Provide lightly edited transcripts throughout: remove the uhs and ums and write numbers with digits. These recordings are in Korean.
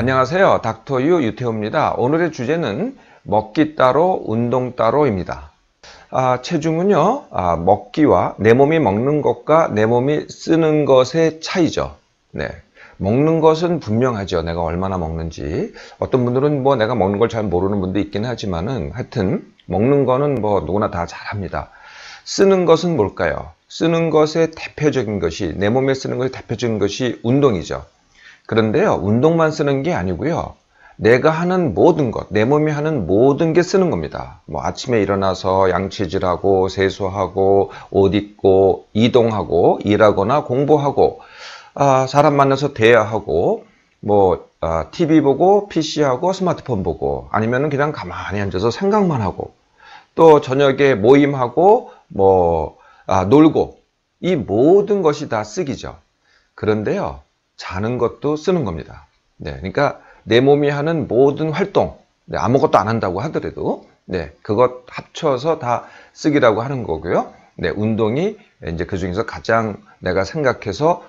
안녕하세요. 닥터유 유태호입니다. 오늘의 주제는 먹기 따로 운동 따로입니다. 체중은요, 먹기와 내 몸이 먹는 것과 내 몸이 쓰는 것의 차이죠. 네. 먹는 것은 분명하죠. 내가 얼마나 먹는지. 어떤 분들은 내가 먹는 걸 잘 모르는 분도 있긴 하지만은 하여튼 먹는 거는 누구나 다 잘합니다. 쓰는 것은 뭘까요? 쓰는 것의 대표적인 것이, 내 몸에 쓰는 것의 대표적인 것이 운동이죠. 그런데요, 운동만 쓰는 게 아니고요. 내가 하는 모든 것, 내 몸이 하는 모든 게 쓰는 겁니다. 아침에 일어나서 양치질하고, 세수하고, 옷 입고, 이동하고, 일하거나 공부하고, 사람 만나서 대화하고, TV 보고, PC하고, 스마트폰 보고, 아니면은 그냥 가만히 앉아서 생각만 하고, 또 저녁에 모임하고, 놀고, 이 모든 것이 다 쓰기죠. 그런데요, 자는 것도 쓰는 겁니다. 네, 그러니까 내 몸이 하는 모든 활동, 아무것도 안 한다고 하더라도, 그것 합쳐서 다 쓰기라고 하는 거고요. 운동이 이제 그 중에서 가장 내가 생각해서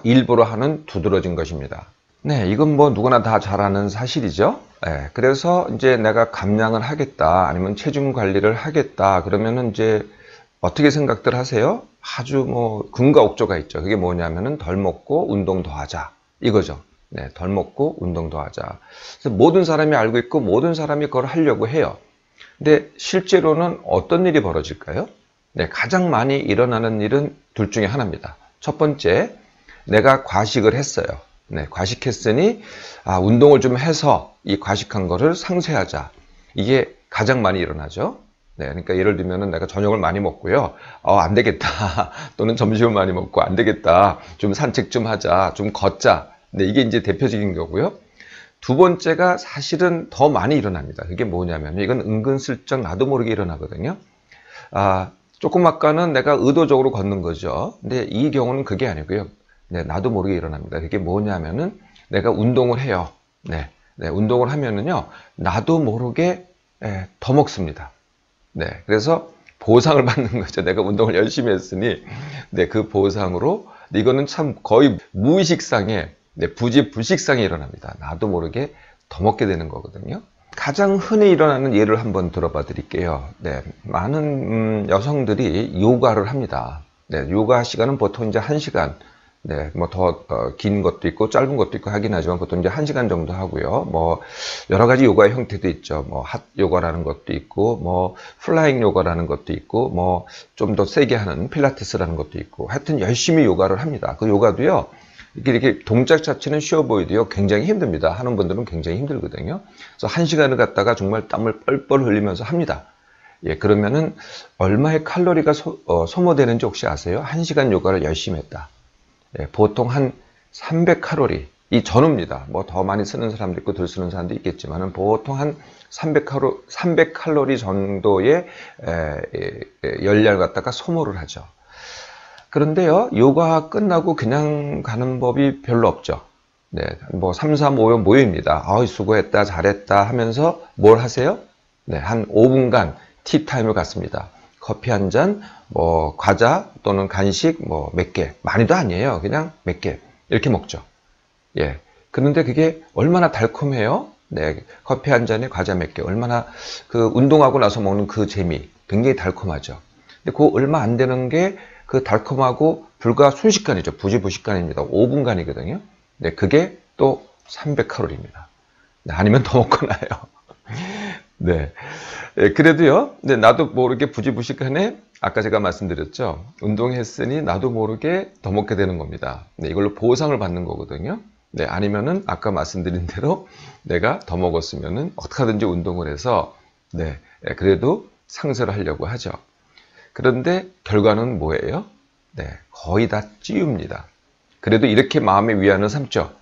일부러 하는 두드러진 것입니다. 이건 누구나 다 잘 아는 사실이죠. 그래서 이제 내가 감량을 하겠다, 아니면 체중 관리를 하겠다, 그러면은 이제 어떻게 생각들 하세요? 아주 금과 옥조가 있죠. 그게 뭐냐면은 덜 먹고 운동 더 하자. 이거죠. 덜 먹고 운동 더 하자. 그래서 모든 사람이 알고 있고 모든 사람이 그걸 하려고 해요. 근데 실제로는 어떤 일이 벌어질까요? 가장 많이 일어나는 일은 둘 중에 하나입니다. 첫 번째, 내가 과식을 했어요. 과식했으니 운동을 좀 해서 이 과식한 거를 상쇄하자. 이게 가장 많이 일어나죠. 그러니까 예를 들면은 내가 저녁을 많이 먹고요. 안 되겠다. 또는 점심을 많이 먹고 안 되겠다. 좀 산책 좀 하자. 좀 걷자. 이게 이제 대표적인 거고요. 두 번째가 사실은 더 많이 일어납니다. 그게 뭐냐면 이건 은근슬쩍 나도 모르게 일어나거든요. 조금 아까는 내가 의도적으로 걷는 거죠. 근데 이 경우는 그게 아니고요. 나도 모르게 일어납니다. 그게 뭐냐면은 내가 운동을 해요. 운동을 하면은요. 나도 모르게 더 먹습니다. 그래서 보상을 받는 거죠. 내가 운동을 열심히 했으니, 그 보상으로, 이거는 참 거의 무의식상의, 부지불식상에 일어납니다. 나도 모르게 더 먹게 되는 거거든요. 가장 흔히 일어나는 예를 한번 들어봐 드릴게요. 많은 여성들이 요가를 합니다. 요가 시간은 보통 이제 1시간, 더 긴 것도 있고 짧은 것도 있고 하긴 하지만 보통 이제 1시간 정도 하고요. 여러 가지 요가의 형태도 있죠. 핫 요가라는 것도 있고, 플라잉 요가라는 것도 있고, 좀 더 세게 하는 필라테스라는 것도 있고, 하여튼 열심히 요가를 합니다. 그 요가도요, 이렇게 동작 자체는 쉬워 보이도요, 굉장히 힘듭니다. 하는 분들은 굉장히 힘들거든요. 그래서 1시간을 갖다가 정말 땀을 뻘뻘 흘리면서 합니다. 그러면은 얼마의 칼로리가 소모되는지 혹시 아세요? 1시간 요가를 열심히 했다. 보통 한 300칼로리, 이 전후입니다. 더 많이 쓰는 사람도 있고 덜 쓰는 사람도 있겠지만 보통 한 300칼로리 정도의 열량을 갖다가 소모를 하죠. 그런데요, 요가 끝나고 그냥 가는 법이 별로 없죠. 3, 4, 5요 모여입니다. 수고했다, 잘했다 하면서 뭘 하세요? 한 5분간 티타임을 갖습니다. 커피 한 잔, 과자 또는 간식 몇 개, 많이도 아니에요. 그냥 몇 개 이렇게 먹죠. 그런데 그게 얼마나 달콤해요. 커피 한 잔에 과자 몇 개, 얼마나 그 운동하고 나서 먹는 그 재미, 굉장히 달콤하죠. 근데 그 얼마 안 되는 게 그 달콤하고 불과 순식간이죠. 부지불식간입니다. 5분간이거든요. 그게 또 300칼로리입니다. 아니면 더 먹고 나요. 그래도요, 나도 모르게 부지불식간에 아까 제가 말씀드렸죠. 운동했으니 나도 모르게 더 먹게 되는 겁니다. 이걸로 보상을 받는 거거든요. 아니면은 아까 말씀드린 대로 내가 더 먹었으면은 어떻게 하든지 운동을 해서 그래도 상쇄를 하려고 하죠. 그런데 결과는 뭐예요? 거의 다 찌웁니다. 그래도 이렇게 마음의 위안을 삼죠.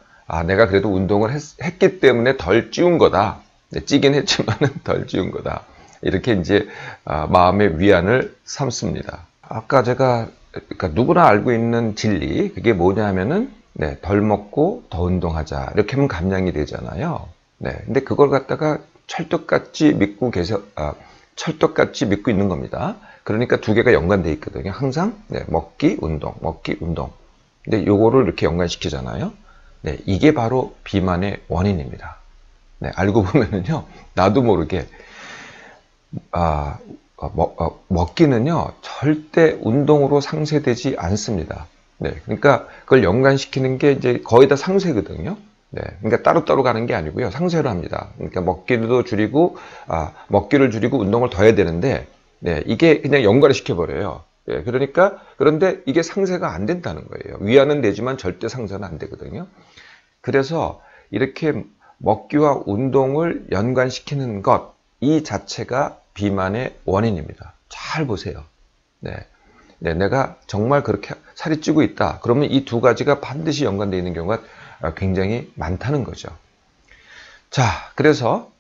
내가 그래도 운동을 했기 때문에 덜 찌운 거다. 찌긴 했지만은 덜 찌운 거다. 이렇게 이제 마음의 위안을 삼습니다. 아까 제가 그러니까 누구나 알고 있는 진리, 그게 뭐냐면은 덜 먹고 더 운동하자. 이렇게 하면 감량이 되잖아요. 근데 그걸 갖다가 철떡같이 믿고 철떡같이 믿고 있는 겁니다. 그러니까 두 개가 연관되어 있거든요. 항상 먹기, 운동, 먹기, 운동. 근데 요거를 이렇게 연관시키잖아요. 네, 이게 바로 비만의 원인입니다. 네, 알고 보면은요, 나도 모르게 먹기는요 절대 운동으로 상쇄되지 않습니다. 네, 그러니까 그걸 연관시키는 게 이제 거의 다 상쇄거든요. 네, 그러니까 따로따로 가는 게 아니고요, 상쇄로 합니다. 그러니까 먹기도 줄이고 먹기를 줄이고 운동을 더 해야 되는데, 네, 이게 그냥 연관을 시켜버려요. 네, 그러니까 그런데 이게 상쇄가 안 된다는 거예요. 위안은 되지만 절대 상쇄는 안 되거든요. 그래서 이렇게 먹기와 운동을 연관시키는 것, 이 자체가 비만의 원인입니다. 잘 보세요. 네. 네, 내가 정말 그렇게 살이 찌고 있다. 그러면 이 두 가지가 반드시 연관되어 있는 경우가 굉장히 많다는 거죠. 자, 그래서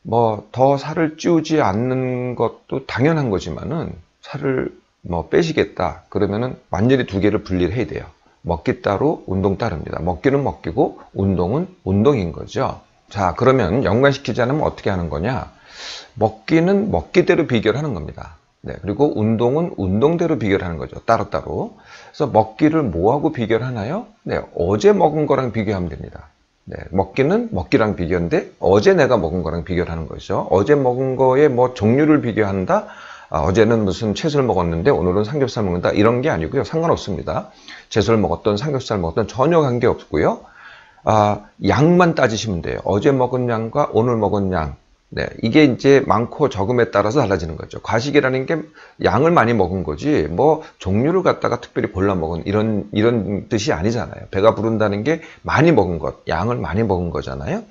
뭐 더 살을 찌우지 않는 것도 당연한 거지만은 살을 뭐 빼시겠다. 그러면은 완전히 두 개를 분리를 해야 돼요. 먹기 따로, 운동 따릅니다. 먹기는 먹기고 운동은 운동인 거죠. 자, 그러면 연관시키지 않으면 어떻게 하는 거냐? 먹기는 먹기대로 비교를 하는 겁니다. 네, 그리고 운동은 운동대로 비교를 하는 거죠. 따로따로. 그래서 먹기를 뭐하고 비교를 하나요? 네, 어제 먹은 거랑 비교하면 됩니다. 네, 먹기는 먹기랑 비교인데 어제 내가 먹은 거랑 비교를 하는 거죠. 어제 먹은 거에 뭐 종류를 비교한다? 어제는 무슨 채소를 먹었는데 오늘은 삼겹살 먹는다? 이런 게 아니고요. 상관없습니다. 채소를 먹었던 삼겹살 먹었던 전혀 관계없고요. 양만 따지시면 돼요. 어제 먹은 양과 오늘 먹은 양. 네, 이게 이제 많고 적음에 따라서 달라지는 거죠. 과식이라는 게 양을 많이 먹은 거지, 뭐 종류를 갖다가 특별히 골라 먹은 이런 뜻이 아니잖아요. 배가 부른다는 게 많이 먹은 것, 양을 많이 먹은 거잖아요.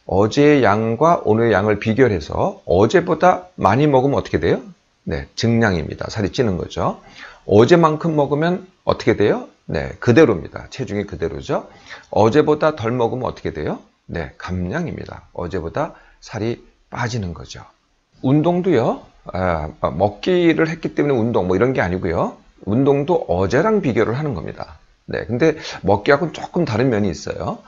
어제의 양과 오늘의 양을 비교해서 어제보다 많이 먹으면 어떻게 돼요? 네, 증량입니다. 살이 찌는 거죠. 어제만큼 먹으면 어떻게 돼요? 네, 그대로입니다. 체중이 그대로죠. 어제보다 덜 먹으면 어떻게 돼요? 네, 감량입니다. 어제보다 살이 빠지는 거죠. 운동도요, 먹기를 했기 때문에 운동, 뭐 이런 게 아니고요. 운동도 어제랑 비교를 하는 겁니다. 네, 근데 먹기하고는 조금 다른 면이 있어요.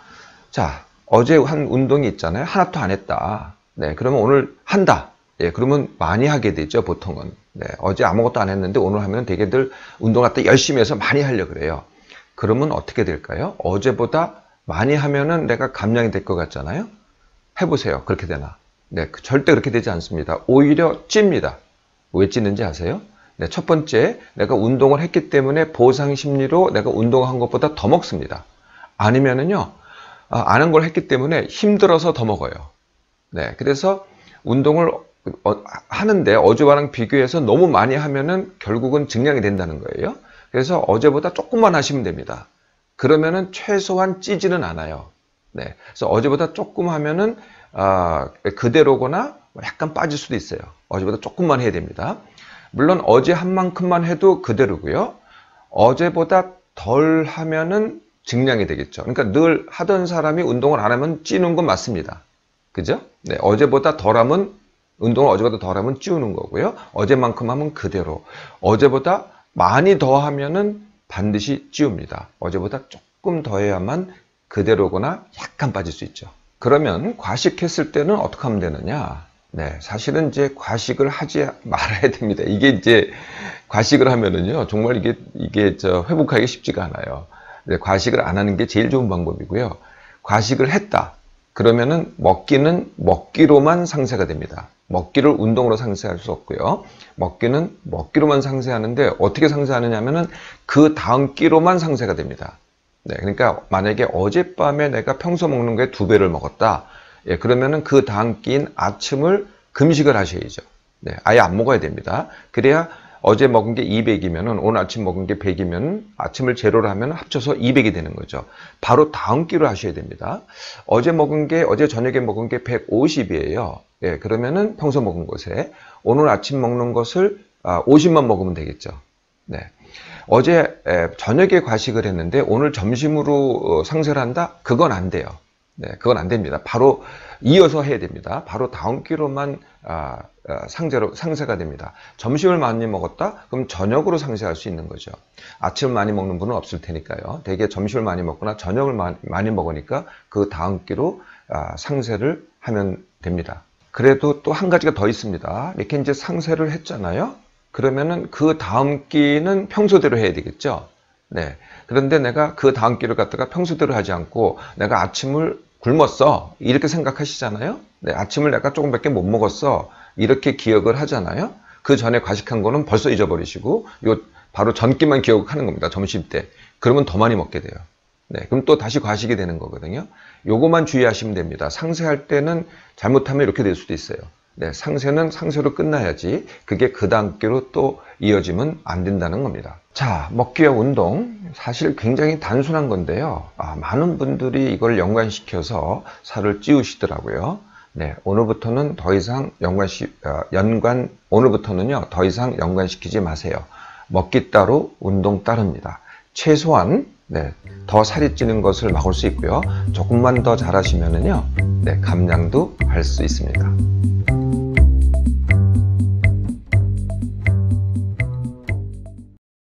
자, 어제 한 운동이 있잖아요. 하나도 안 했다. 네, 그러면 오늘 한다. 예, 그러면 많이 하게 되죠, 보통은. 네, 어제 아무것도 안 했는데 오늘 하면 되게들 운동 갖다 열심히 해서 많이 하려고 그래요. 그러면 어떻게 될까요? 어제보다 많이 하면은 내가 감량이 될 것 같잖아요. 해보세요. 그렇게 되나? 네, 절대 그렇게 되지 않습니다. 오히려 찝니다. 왜 찌는지 아세요? 네, 첫 번째, 내가 운동을 했기 때문에 보상 심리로 내가 운동한 것보다 더 먹습니다. 아니면은요, 안 한 걸 했기 때문에 힘들어서 더 먹어요. 네, 그래서 운동을 하는데 어제와랑 비교해서 너무 많이 하면은 결국은 증량이 된다는 거예요. 그래서 어제보다 조금만 하시면 됩니다. 그러면은 최소한 찌지는 않아요. 네, 그래서 어제보다 조금 하면은 그대로거나 약간 빠질 수도 있어요. 어제보다 조금만 해야 됩니다. 물론 어제 한 만큼만 해도 그대로고요. 어제보다 덜 하면은 증량이 되겠죠. 그러니까 늘 하던 사람이 운동을 안 하면 찌는 건 맞습니다. 그죠? 네, 어제보다 덜하면 운동을 어제보다 덜하면 찌우는 거고요. 어제만큼 하면 그대로. 어제보다 많이 더 하면은 반드시 찌웁니다. 어제보다 조금 더 해야만 그대로거나 약간 빠질 수 있죠. 그러면 과식했을 때는 어떻게 하면 되느냐? 네, 사실은 이제 과식을 하지 말아야 됩니다. 이게 이제 과식을 하면은요, 정말 이게 회복하기 쉽지가 않아요. 네, 과식을 안 하는 게 제일 좋은 방법이고요. 과식을 했다. 그러면은 먹기는 먹기로만 상쇄가 됩니다. 먹기를 운동으로 상쇄할 수 없고요. 먹기는 먹기로만 상쇄하는데 어떻게 상쇄하느냐면은 그 다음 끼로만 상쇄가 됩니다. 네, 그러니까 만약에 어젯밤에 내가 평소 먹는 거에 2배를 먹었다. 예, 그러면은 그 다음 끼인 아침을 금식을 하셔야죠. 네, 아예 안 먹어야 됩니다. 그래야 어제 먹은 게 200이면은 오늘 아침 먹은 게 100이면 아침을 제로로 하면 합쳐서 200이 되는 거죠. 바로 다음 끼로 하셔야 됩니다. 어제 저녁에 먹은 게 150이에요. 예, 그러면은 평소 먹은 것에 오늘 아침 먹는 것을 50만 먹으면 되겠죠. 네. 어제 저녁에 과식을 했는데 오늘 점심으로 상쇄를 한다? 그건 안 돼요. 네, 그건 안 됩니다. 바로 이어서 해야 됩니다. 바로 다음 끼로만 상쇄가 됩니다. 점심을 많이 먹었다? 그럼 저녁으로 상쇄할 수 있는 거죠. 아침을 많이 먹는 분은 없을 테니까요. 대개 점심을 많이 먹거나 저녁을 많이 먹으니까 그 다음 끼로 상쇄를 하면 됩니다. 그래도 또 한 가지가 더 있습니다. 이렇게 이제 상쇄를 했잖아요. 그러면은 그 다음 끼는 평소대로 해야 되겠죠. 네. 그런데 내가 그 다음 끼를 갖다가 평소대로 하지 않고 내가 아침을 굶었어. 이렇게 생각하시잖아요. 네. 아침을 내가 조금밖에 못 먹었어. 이렇게 기억을 하잖아요. 그 전에 과식한 거는 벌써 잊어버리시고 요 바로 전끼만 기억하는 겁니다. 점심 때. 그러면 더 많이 먹게 돼요. 네. 그럼 또 다시 과식이 되는 거거든요. 요거만 주의하시면 됩니다. 상세할 때는 잘못하면 이렇게 될 수도 있어요. 네. 상세는 상세로 끝나야지 그게 그 다음 끼로 또 이어지면 안 된다는 겁니다. 자, 먹기와 운동. 사실 굉장히 단순한 건데요. 많은 분들이 이걸 연관시켜서 살을 찌우시더라고요. 네, 오늘부터는 더 이상 오늘부터는요, 더 이상 연관시키지 마세요. 먹기 따로, 운동 따로입니다. 최소한, 네, 더 살이 찌는 것을 막을 수 있고요. 조금만 더 잘하시면은요, 네, 감량도 할 수 있습니다.